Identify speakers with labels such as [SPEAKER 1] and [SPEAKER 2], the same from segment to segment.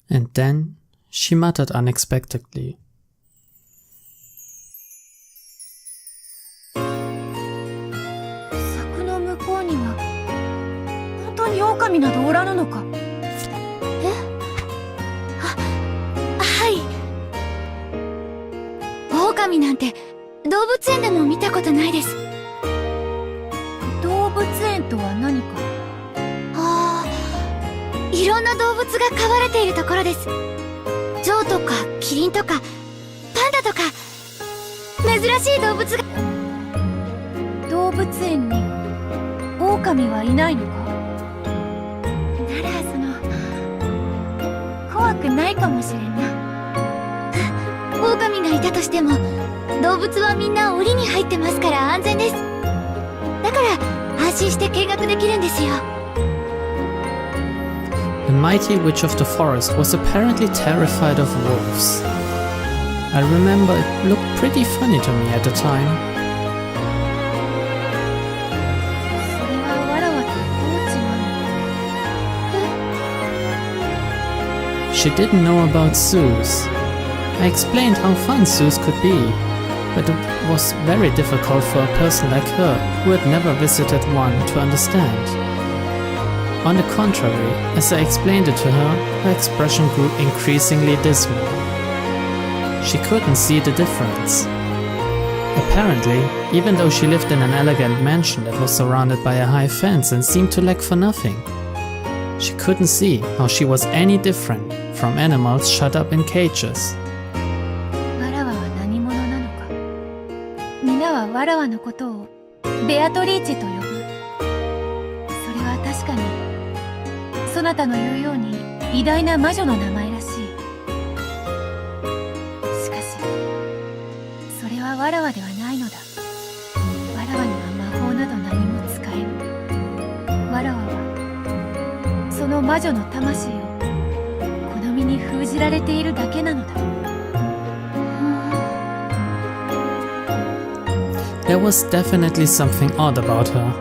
[SPEAKER 1] And then she muttered unexpectedly.
[SPEAKER 2] 柵の向こうには本当に狼などおらぬのか。
[SPEAKER 3] はい。狼なんて動物園でも見たことないです。
[SPEAKER 2] 動物園とは何か。
[SPEAKER 3] いろんな動物が飼われているところです。象とかキリンとかパンダとか珍しい動物が。
[SPEAKER 2] 動物園に狼はいないのか。なら怖くないかもしれんな。
[SPEAKER 3] 狼がいたとしても動物はみんな檻に入ってますから安全です。だから安心して見学できるんですよ。
[SPEAKER 1] The mighty witch of the forest was apparently terrified of wolves. I remember it looked pretty funny to me at the time.
[SPEAKER 2] それはわらわとどう違うの。
[SPEAKER 1] She didn't know about zoos. I explained how fun zoos could be, but it was very difficult for a person like her who had never visited one to understand. On the contrary, as I explained it to her, her expression grew increasingly dismal. She couldn't see the difference. Apparently, even though she lived in an elegant mansion that was surrounded by a high fence and seemed to lack for nothing, she couldn't see how she was any different from animals shut up in cages.
[SPEAKER 2] わらわは何者なのか。皆はわらわのことをベアトリーチェと呼ぶ。それは確かにそなたの言うように偉大な魔女の名前らしい。しかしそれはわらわではないのだ。わらわには魔法など何も使えぬ。わらわはその魔女の魂を好みに封じられているだけなのだ。
[SPEAKER 1] There was definitely something odd about her.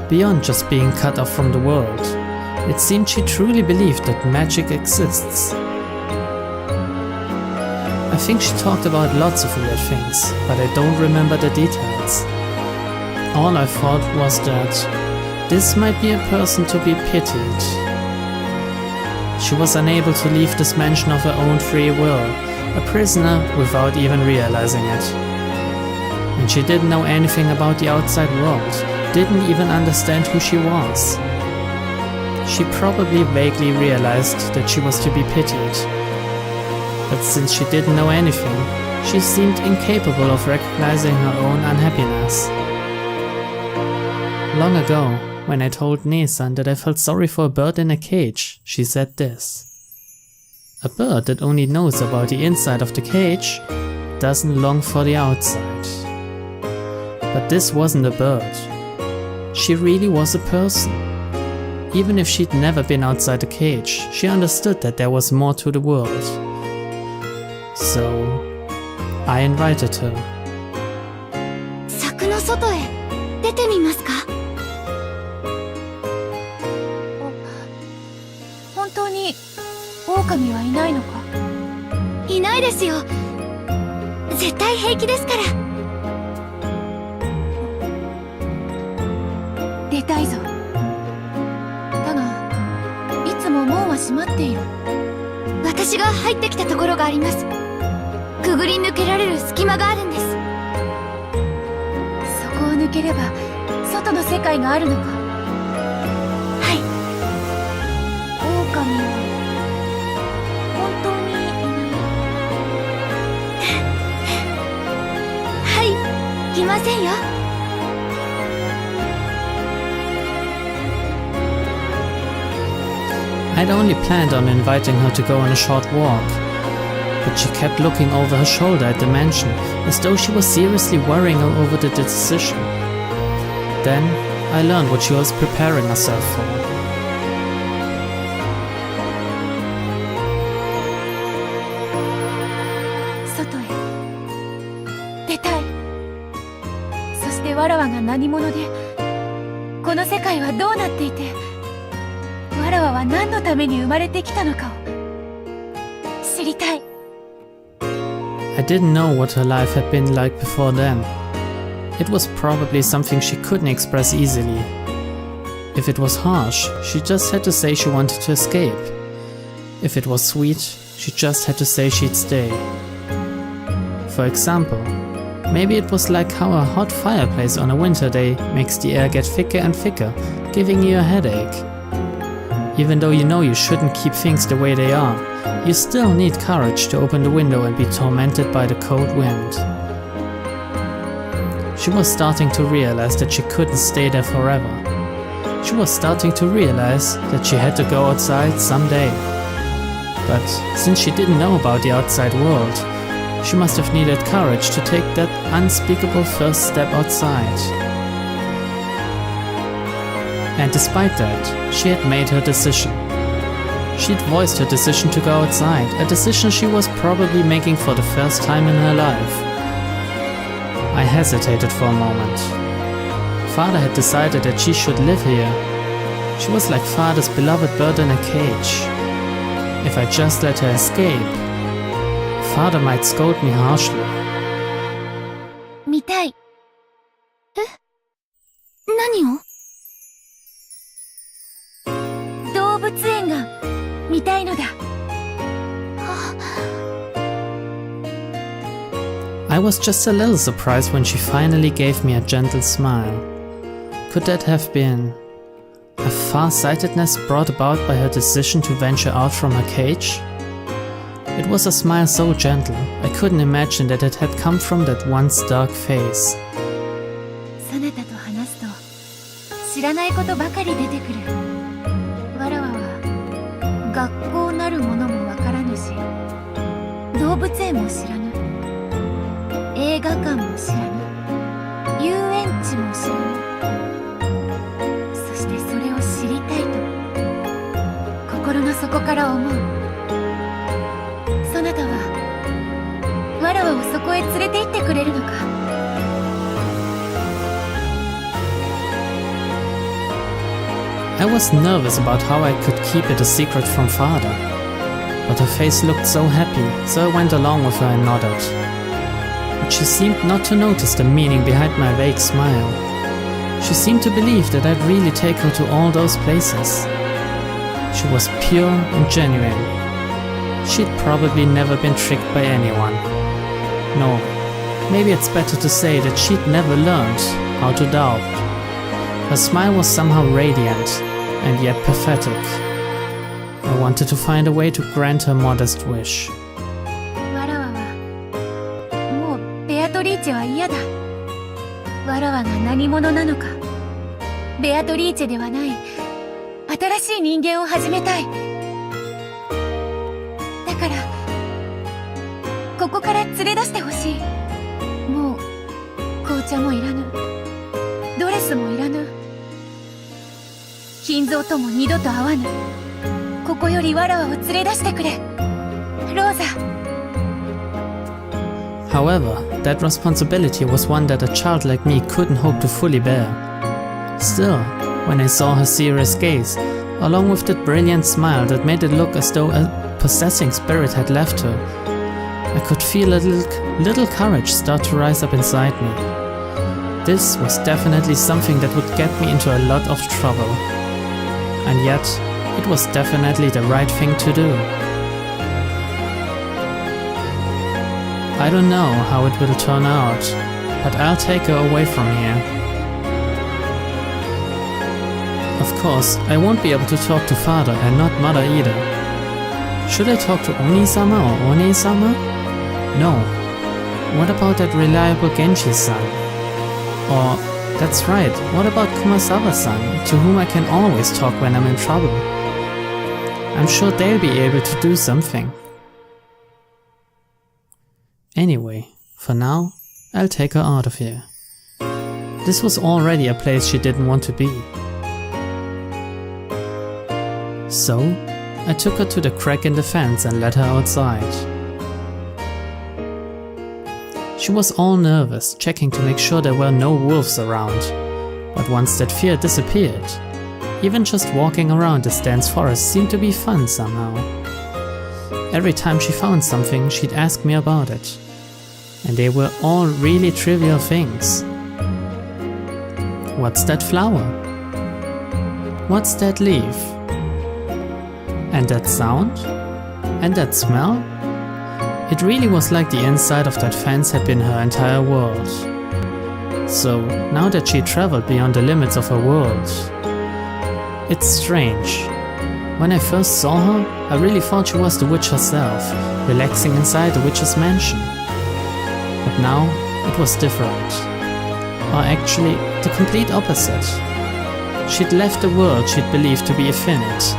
[SPEAKER 1] Beyond just being cut off from the world, it seemed she truly believed that magic exists. I think she talked about lots of weird things, but I don't remember the details. All I thought was that this might be a person to be pitied. She was unable to leave this mansion of her own free will, a prisoner without even realizing it. And she didn't know anything about the outside world, didn't even understand who she was. She probably vaguely realized that she was to be pitied. But since she didn't know anything, she seemed incapable of recognizing her own unhappiness. Long ago, when I told Nesan that I felt sorry for a bird in a cage, she said this. A bird that only knows about the inside of the cage doesn't long for the outside. But this wasn't a bird. She really was a person. Even if she'd never been outside the cage, she understood that there was more to the world. So, I invited her.
[SPEAKER 3] 柵の外へ出てみますか？
[SPEAKER 2] 本当に狼はいないのか？
[SPEAKER 3] いないですよ。絶対平気ですから。
[SPEAKER 2] 出たいぞ。だが、いつも門は閉まっている。
[SPEAKER 3] 私が入ってきたところがあります。くぐり抜けられる隙間があるんです。
[SPEAKER 2] そこを抜ければ外の世界があるのか？
[SPEAKER 3] はい。
[SPEAKER 2] 狼は本当にいない？
[SPEAKER 3] はい、いませんよ。
[SPEAKER 1] I'd only planned on inviting her to go on a short walk, but she kept looking over her shoulder at the mansion, as though she was seriously worrying over the decision. Then, I learned what she was preparing herself for.
[SPEAKER 2] 外へ出たい。そしてわらわが何者で、この世界はどうなっていて、わらわは何のために生まれてきたのかを
[SPEAKER 3] 知りたい。
[SPEAKER 1] I didn't know what her life had been like before then. It was probably something she couldn't express easily. If it was harsh, she just had to say she wanted to escape. If it was sweet, she just had to say she'd stay. For example, maybe it was like how a hot fireplace on a winter day makes the air get thicker and thicker, giving you a headache. Even though you know you shouldn't keep things the way they are, you still need courage to open the window and be tormented by the cold wind. She was starting to realize that she couldn't stay there forever. She was starting to realize that she had to go outside someday. But since she didn't know about the outside world, she must have needed courage to take that unspeakable first step outside. And despite that, she had made her decision. She'd voiced her decision to go outside, a decision she was probably making for the first time in her life. I hesitated for a moment. Father had decided that she should live here. She was like Father's beloved bird in a cage. If I just let her escape, Father might scold me harshly.
[SPEAKER 3] 見たい。え？何を？動物園が見たいのだ。
[SPEAKER 1] I was just a little surprised when she finally gave me a gentle smile. Could that have been a far-sightedness brought about by her decision to venture out from her cage? It was a smile so gentle, I couldn't imagine that it had come from that once dark face.
[SPEAKER 3] そなたと話すと知らないことばかり出てくる。わらわは学校なるものもわからぬし、動物園も知らぬ、映画館も知らぬ、遊園地も知らぬ。そしてそれを知りたいと心の底から思う。そなたはわらわをそこへ連れて行ってくれるのか。
[SPEAKER 1] I was nervous about how I could keep it a secret from Father, but her face looked so happy, so I went along with her and nodded. But she seemed not to notice the meaning behind my vague smile. She seemed to believe that I'd really take her to all those places. She was pure and genuine. She'd probably never been tricked by anyone. No, maybe it's better to say that she'd never learned how to doubt. Her smile was somehow radiant, and yet pathetic. I wanted to find a way to grant her modest wish.
[SPEAKER 3] わらわはもうベアトリーチェは嫌だ。わらわが何者なのか、ベアトリーチェではない新しい人間を始めたい。だからここから連れ出してほしい。もう紅茶もいらぬ、ドレスもいらぬ、金蔵とも二度と会わぬ。ここよりわらわを連れ出してくれ、ローザ。
[SPEAKER 1] However, that responsibility was one that a child like me couldn't hope to fully bear. Still, when I saw her serious gaze, along with that brilliant smile that made it look as though a possessing spirit had left her, I could feel a little courage start to rise up inside me. This was definitely something that would get me into a lot of trouble. And yet, it was definitely the right thing to do. I don't know how it will turn out, but I'll take her away from here. Of course, I won't be able to talk to Father and not Mother either. Should I talk to Oni-sama or One-sama? No. What about that reliable Genji-san? Or, that's right, what about Kumasawa-san, to whom I can always talk when I'm in trouble? I'm sure they'll be able to do something. Anyway, for now, I'll take her out of here. This was already a place she didn't want to be. So, I took her to the crack in the fence and led her outside. She was all nervous, checking to make sure there were no wolves around. But once that fear disappeared, even just walking around this dense forest seemed to be fun somehow. Every time she found something, she'd ask me about it. And they were all really trivial things. What's that flower? What's that leaf? And that sound? And that smell? It really was like the inside of that fence had been her entire world. So, now that she traveled beyond the limits of her world, it's strange. When I first saw her, I really thought she was the witch herself, relaxing inside the witch's mansion. But now, it was different. Or actually, the complete opposite. She'd left the world she'd believed to be infinite,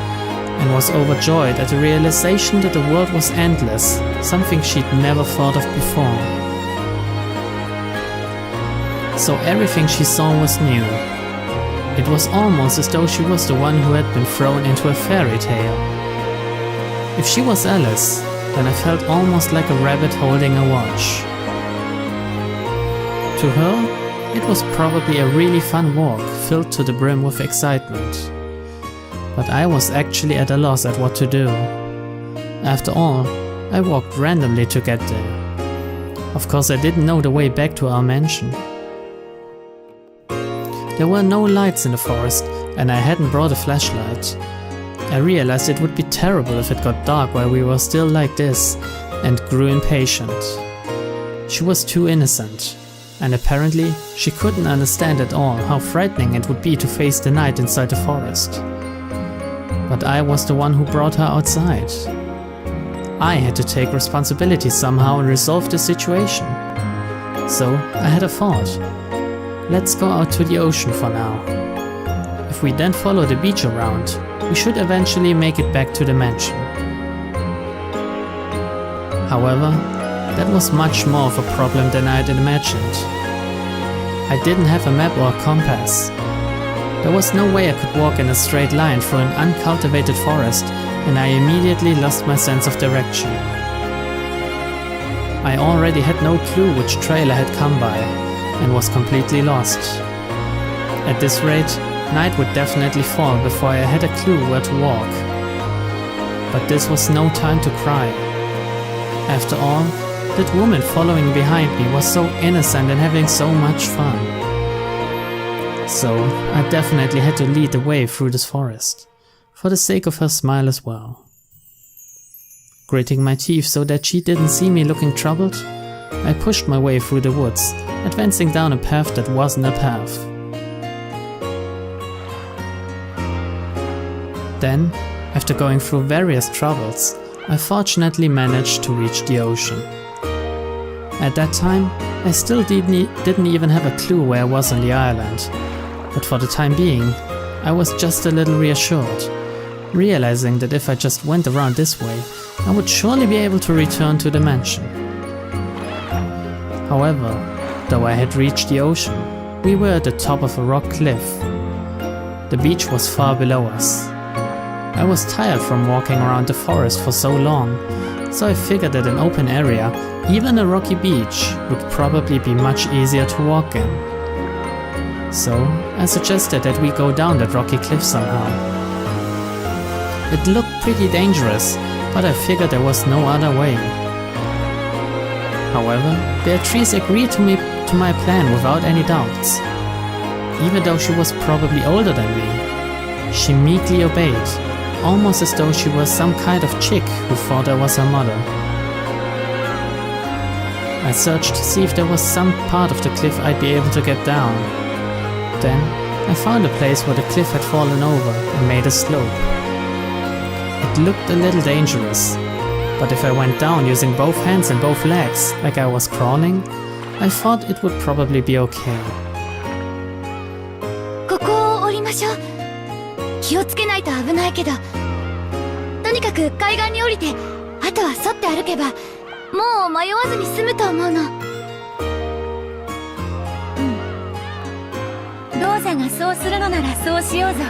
[SPEAKER 1] and was overjoyed at the realization that the world was endless, something she'd never thought of before. So everything she saw was new. It was almost as though she was the one who had been thrown into a fairy tale. If she was Alice, then I felt almost like a rabbit holding a watch. To her, it was probably a really fun walk, filled to the brim with excitement. But I was actually at a loss at what to do. After all, I walked randomly to get there. Of course, I didn't know the way back to our mansion. There were no lights in the forest, and I hadn't brought a flashlight. I realized it would be terrible if it got dark while we were still like this, and grew impatient. She was too innocent, and apparently she couldn't understand at all how frightening it would be to face the night inside the forest. But I was the one who brought her outside. I had to take responsibility somehow and resolve the situation. So I had a thought. Let's go out to the ocean for now. If we then follow the beach around, we should eventually make it back to the mansion. However, that was much more of a problem than I had imagined. I didn't have a map or a compass. There was no way I could walk in a straight line through an uncultivated forest, and I immediately lost my sense of direction. I already had no clue which trail I had come by, and was completely lost. At this rate, night would definitely fall before I had a clue where to walk. But this was no time to cry. After all, that woman following behind me was so innocent and having so much fun. So I definitely had to lead the way through this forest, for the sake of her smile as well. Gritting my teeth so that she didn't see me looking troubled, I pushed my way through the woods, advancing down a path that wasn't a path. Then, after going through various troubles, I fortunately managed to reach the ocean. At that time, I still didn't even have a clue where I was on the island, but for the time being, I was just a little reassured, realizing that if I just went around this way, I would surely be able to return to the mansion. However, though I had reached the ocean, we were at the top of a rock cliff. The beach was far below us. I was tired from walking around the forest for so long, so I figured that an open area, even a rocky beach, would probably be much easier to walk in. So I suggested that we go down that rocky cliff somehow. It looked pretty dangerous, but I figured there was no other way. However, Beatrice agreed to my plan without any doubts. Even though she was probably older than me, she meekly obeyed, almost as though she was some kind of chick who thought I was her mother. I searched to see if there was some part of the cliff I'd be able to get down. Then, I found a place where the cliff had fallen over and made a slope. It looked a little dangerous, but if I went down using both hands and both legs, like I was crawling, I thought it would probably be okay.
[SPEAKER 3] ここを降りましょう。気をつけないと危ないけど、とにかく海岸に降りて、あとは沿って歩けば、もう迷わずに済むと思うの。
[SPEAKER 2] ローザがそうするのならそうしようぞ。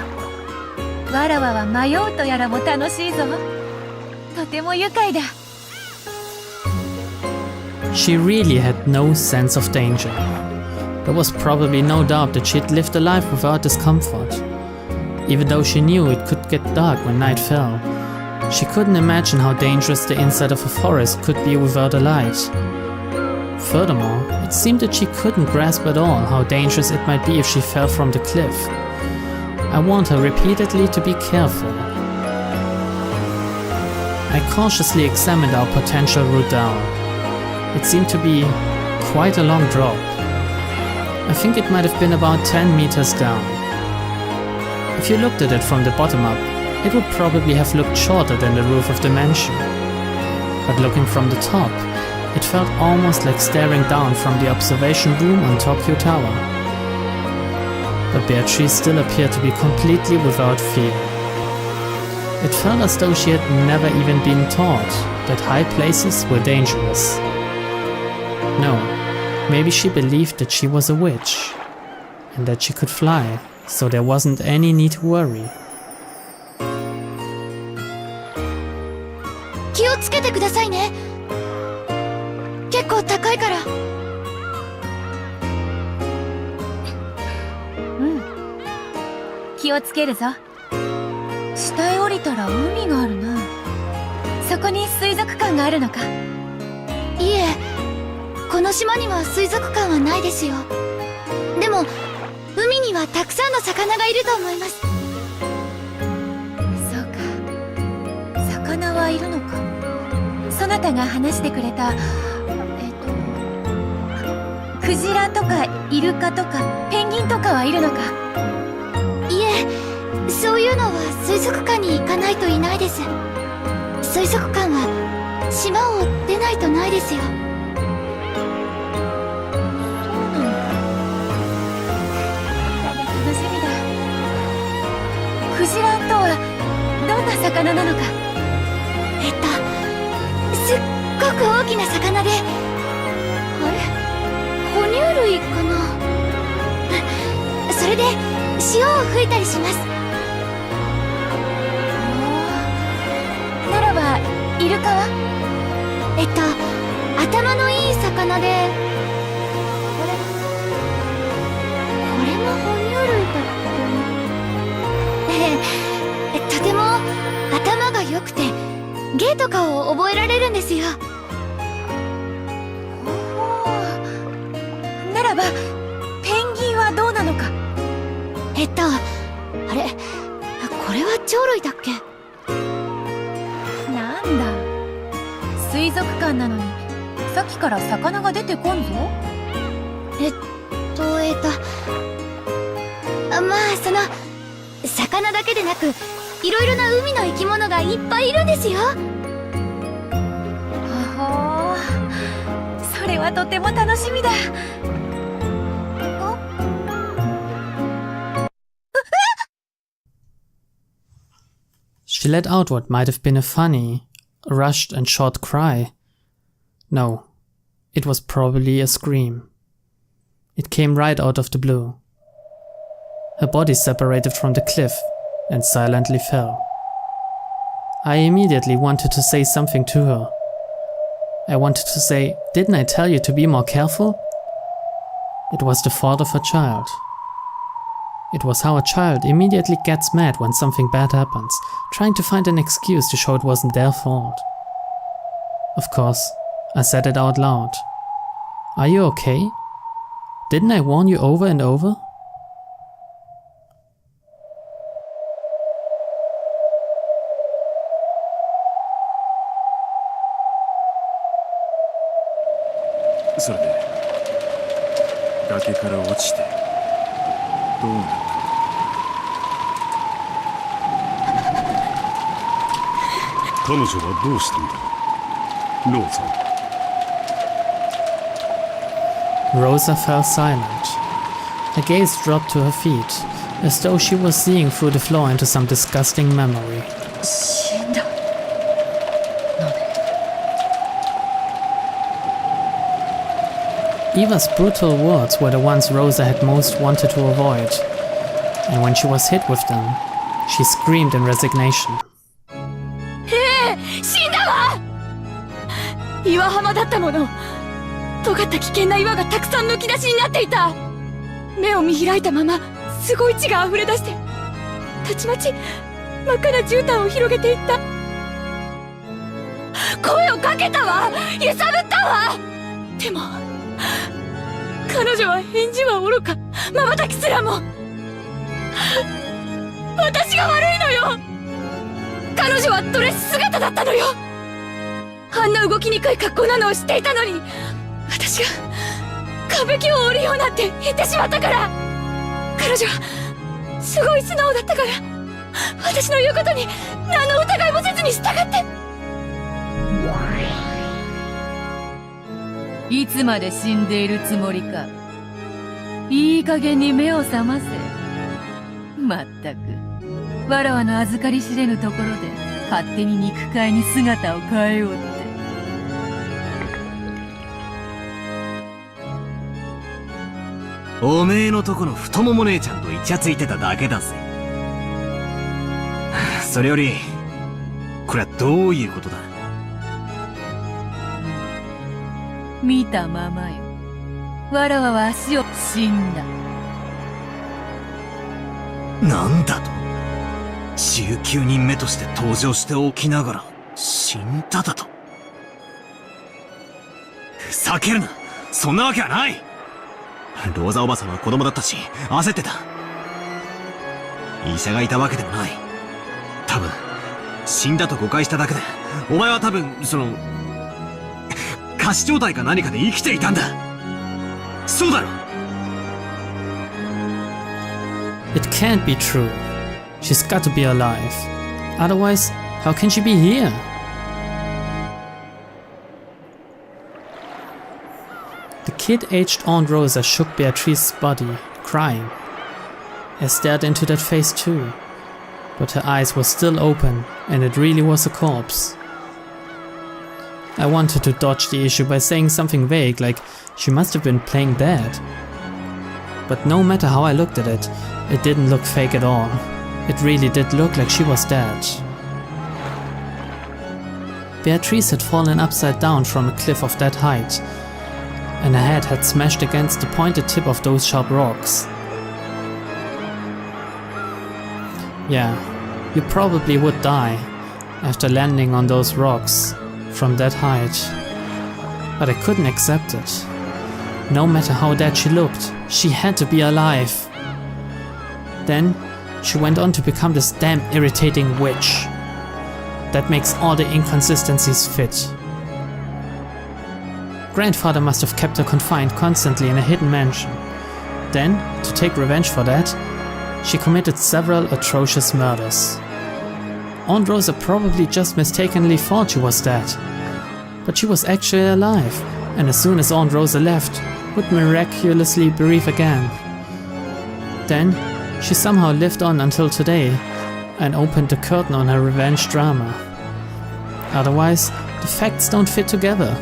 [SPEAKER 2] わらわは迷うとやらも楽しいぞ。とても愉快だ。
[SPEAKER 1] She really had no sense of danger. There was probably no doubt that she'd lived a life without discomfort. Even though she knew it could get dark when night fell, She couldn't imagine how dangerous the inside of a forest could be without a light. Furthermore, it seemed that she couldn't grasp at all how dangerous it might be if she fell from the cliff. I warned her repeatedly to be careful. I cautiously examined our potential route down. It seemed to be quite a long drop. I think it might have been about 10 meters down. If you looked at it from the bottom up, it would probably have looked shorter than the roof of the mansion. But looking from the top, it felt almost like staring down from the observation room on Tokyo Tower. But Beatrice still appeared to be completely without fear. It felt as though she had never even been taught that high places were dangerous. No, maybe she believed that she was a witch, and that she could fly, so there wasn't any need to worry.
[SPEAKER 3] 気をつけてくださいね。結構高いから。
[SPEAKER 2] うん。気をつけるぞ。下へ降りたら海があるな。そこに水族館があるのか？
[SPEAKER 3] いえ、この島には水族館はないですよ。でも海にはたくさんの魚がいると思います。
[SPEAKER 2] そうか。魚はいるのか。そなたが話してくれたクジラとかイルカとかペンギンとかはいるのか？
[SPEAKER 3] いえ、そういうのは水族館に行かないといないです。水族館は島を出ないとないですよ。
[SPEAKER 2] そうなのか。楽しみだ。クジラとはどんな魚なのか？
[SPEAKER 3] すっごく大きな魚で、あれ、哺乳類かな。それで潮を吹いたりします。
[SPEAKER 2] ならばイルカは？
[SPEAKER 3] 頭のいい魚で、これも哺乳類だって。とても頭が良くて芸とかを覚えられるんですよ。
[SPEAKER 2] ならばペンギンはどうなのか？
[SPEAKER 3] あれ、これは鳥類だっけ？
[SPEAKER 2] なんだ、水族館なのにさっきから魚が出てこんぞ。
[SPEAKER 3] まあその魚だけでなくいろいろな海の生き物がいっぱいいるんですよ。
[SPEAKER 2] ほほー、それはとても楽しみだ。
[SPEAKER 1] She let out what might have been a funny, rushed and short cry. No, it was probably a scream. It came right out of the blue. Her body separated from the cliff and silently fell. I immediately wanted to say something to her. I wanted to say, "Didn't I tell you to be more careful?" It was the fault of a child. It was how a child immediately gets mad when something bad happens, trying to find an excuse to show it wasn't their fault. Of course, I said it out loud. "Are you okay? Didn't I warn you over and over?"
[SPEAKER 4] それで崖から落ちてどうなった？彼女はどうしたんだ、ローザ。
[SPEAKER 1] Rosa fell silent. Her gaze dropped to her feet, as though she was seeing through the floor into some disgusting memory.
[SPEAKER 2] 死んだ。なんで？
[SPEAKER 1] Eva's brutal words were the ones Rosa had most wanted to avoid, and when she was hit with them, she screamed in resignation.
[SPEAKER 3] 死んだわ！岩浜だったもの。尖った危険な岩がたくさんむき出しになっていた。目を見開いたまますごい血が溢れ出して、たちまち真っ赤な絨毯を広げていった。
[SPEAKER 2] 声をかけたわ、揺さぶったわ。でも彼女は返事はおろか瞬きすらも。私が悪いのよ。彼女はドレス姿だったのよ。あんな動きにくい格好なのを知っていたのに、私が壁壁を降りようなんて言ってしまったから。彼女はすごい素直だったから、私の言うことに何の疑いもせずに従って。
[SPEAKER 3] いつまで死んでいるつもりか。いい加減に目を覚ませ。まったく、わらわの預かり知れぬところで勝手に肉塊に姿を変えようって。
[SPEAKER 5] おめえのとこの太もも姉ちゃんとイチャついてただけだぜ。それよりこれはどういうことだ。
[SPEAKER 3] 見たままよ。わらわは足を死んだ。
[SPEAKER 5] なんだと。19人目として登場しておきながら死んだだと。ふざけるな。そんなわけはない。ローザおばさんは子供だったし焦ってた。医者がいたわけでもない。多分死んだと誤解しただけで、お前は多分仮死状態か何かで生きていたんだ。そうだろ。
[SPEAKER 1] It can't be true. She's got to be alive. Otherwise, how can she be here? The kid-aged Aunt Rosa shook Beatrice's body, crying. I stared into that face too, but her eyes were still open and it really was a corpse. I wanted to dodge the issue by saying something vague like she must have been playing dead. But no matter how I looked at it, it didn't look fake at all. It really did look like she was dead. Beatrice had fallen upside down from a cliff of that height, and her head had smashed against the pointed tip of those sharp rocks. Yeah, you probably would die after landing on those rocks from that height. But I couldn't accept it. No matter how dead she looked, she had to be alive. Then she went on to become this damn irritating witch. That makes all the inconsistencies fit. Grandfather must have kept her confined constantly in a hidden mansion. Then, to take revenge for that, she committed several atrocious murders. Aunt Rosa probably just mistakenly thought she was dead. But she was actually alive, and as soon as Aunt Rosa left, would miraculously breathe again. Then, she somehow lived on until today, and opened the curtain on her revenge drama. Otherwise, the facts don't fit together.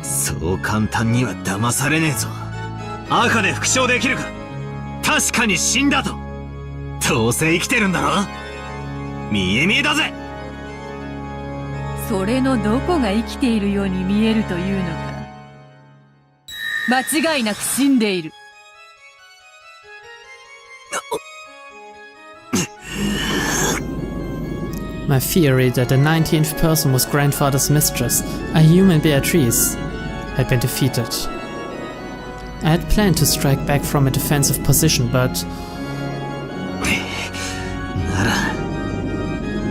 [SPEAKER 5] そう簡単には騙されねえぞ。赤で復唱できるか。確かに死んだと。どうせ生きてるんだろ。見え見えだぜ。
[SPEAKER 3] それのどこが生きているように見えるというのか。間違いなく死んでいる。
[SPEAKER 1] My theory that the 19th person was grandfather's mistress, a human Beatrice, had been defeated. I had planned to strike back from a defensive position, but...
[SPEAKER 5] なら、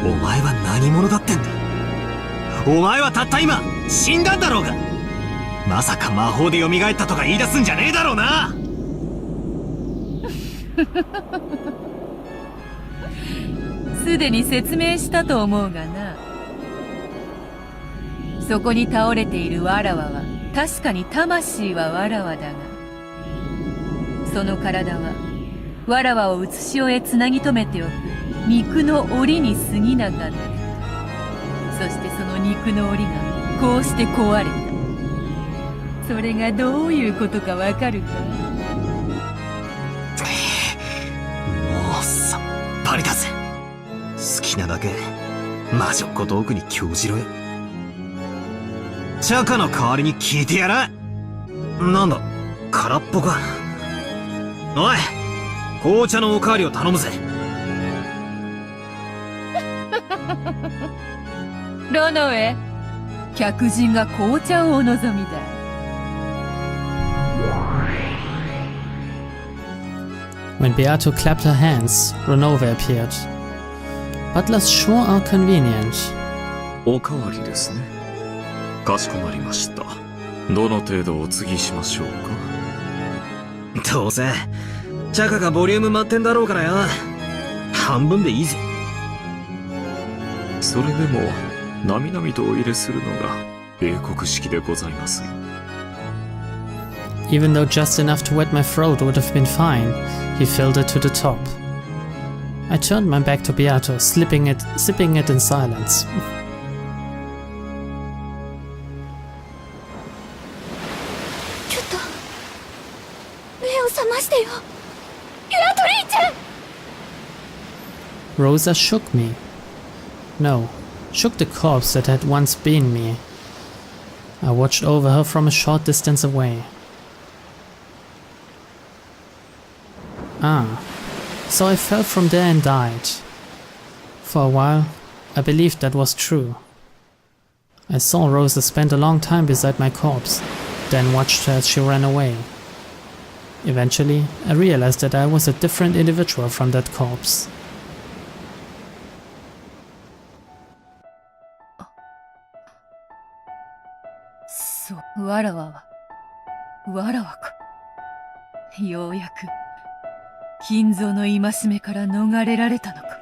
[SPEAKER 5] お前は何者だってんだ。お前はたった今、死んだんだろうが。まさか魔法で蘇ったとか言い出すんじゃねえだろうな。
[SPEAKER 3] すでに説明したと思うがな。そこに倒れているわらわは確かに魂はわらわだが、その体はわらわをうつしおへつなぎ止めておく肉の檻に過ぎなかった。そしてその肉の檻がこうして壊れた。それがどういうことかわかるか？
[SPEAKER 5] もうさっぱりだぜ。好きなだけ魔女っ子トークに興じろよ。チャカの代わりに聞いてやら。なんだ、空っぽか。おい、紅茶のおかわりを頼むぜ。
[SPEAKER 2] ロノウェ、客人が紅茶をお望みだ。
[SPEAKER 1] When Beato clapped her hands, Renova appeared. Butlers sure are convenient.
[SPEAKER 4] おかわりですね。かしこまりました。どの程度お継ぎしましょうか。
[SPEAKER 5] どうせチャカがボリューム満点だろうからよ。半分でいいぜ。
[SPEAKER 4] それでもなみなみとお入れするのが英国式でございますよ。
[SPEAKER 1] Even though just enough to wet my throat would have been fine, he filled it to the top. I turned my back to Beato, sipping it in silence.
[SPEAKER 3] ちょっと目を覚ましてよ、ベアトリーチェ。
[SPEAKER 1] Rosa shook me. No, shook the corpse that had once been me. I watched over her from a short distance away. Ah, so I fell from there and died. For a while, I believed that was true. I saw Rosa spend a long time beside my corpse, then watched her as she ran away. Eventually, I realized that I was a different individual from that corpse.
[SPEAKER 2] そう、わらわは、わらわか。ようやく、金蔵の戒めから逃れられたのか。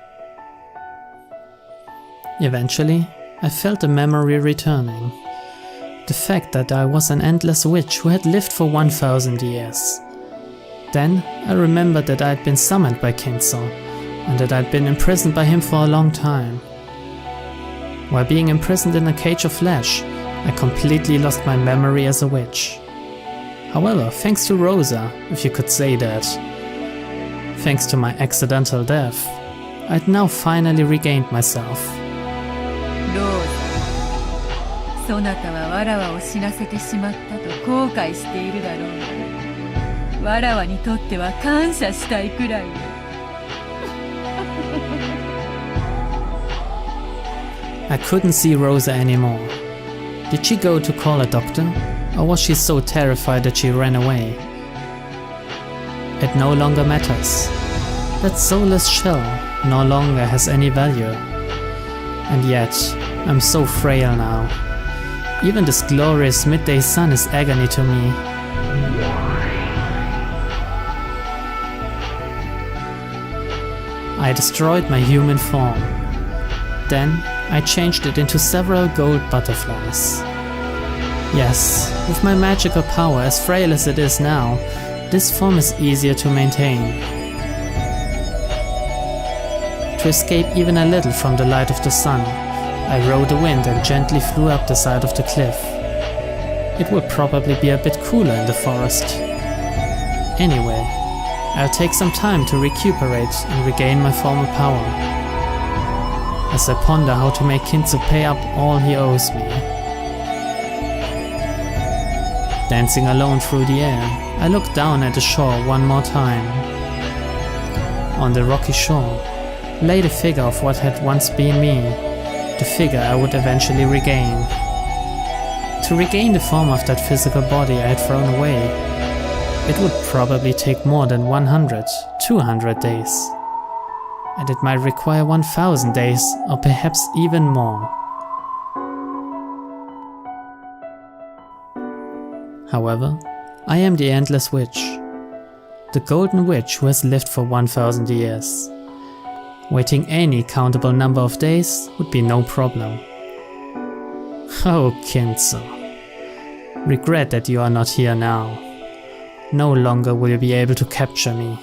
[SPEAKER 1] Eventually, I felt the memory returning. The fact that I was an endless witch who had lived for 1,000 years. Then, I remembered that I had been summoned by Kinzo, and that I had been imprisoned by him for a long time. While being imprisoned in a cage of flesh, I completely lost my memory as a witch. However, thanks to Rosa, if you could say that, thanks to my accidental death, I'd now finally regained myself.
[SPEAKER 2] ローザ、そなたはわらわを死なせてしまったと後悔しているだろうが、わらわにとっては感謝したいくらいよ。
[SPEAKER 1] I couldn't see Rosa anymore. Did she go to call a doctor? Or was she so terrified that she ran away? It no longer matters. That soulless shell no longer has any value. And yet, I'm so frail now. Even this glorious midday sun is agony to me. I destroyed my human form. Then, I changed it into several gold butterflies. Yes, with my magical power, as frail as it is now, this form is easier to maintain. To escape even a little from the light of the sun, I rode the wind and gently flew up the side of the cliff. It would probably be a bit cooler in the forest. Anyway, I'll take some time to recuperate and regain my former power, as I ponder how to make Kinzo pay up all he owes me. Dancing alone through the air, I look down at the shore one more time. On the rocky shore lay the figure of what had once been me, the figure I would eventually regain. To regain the form of that physical body I had thrown away, it would probably take more than 100, 200 days. And it might require 1,000 days, or perhaps even more. However, I am the Endless Witch, the Golden Witch who has lived for 1,000 years. Waiting any countable number of days would be no problem. Oh, Kinzo. Regret that you are not here now. No longer will you be able to capture me.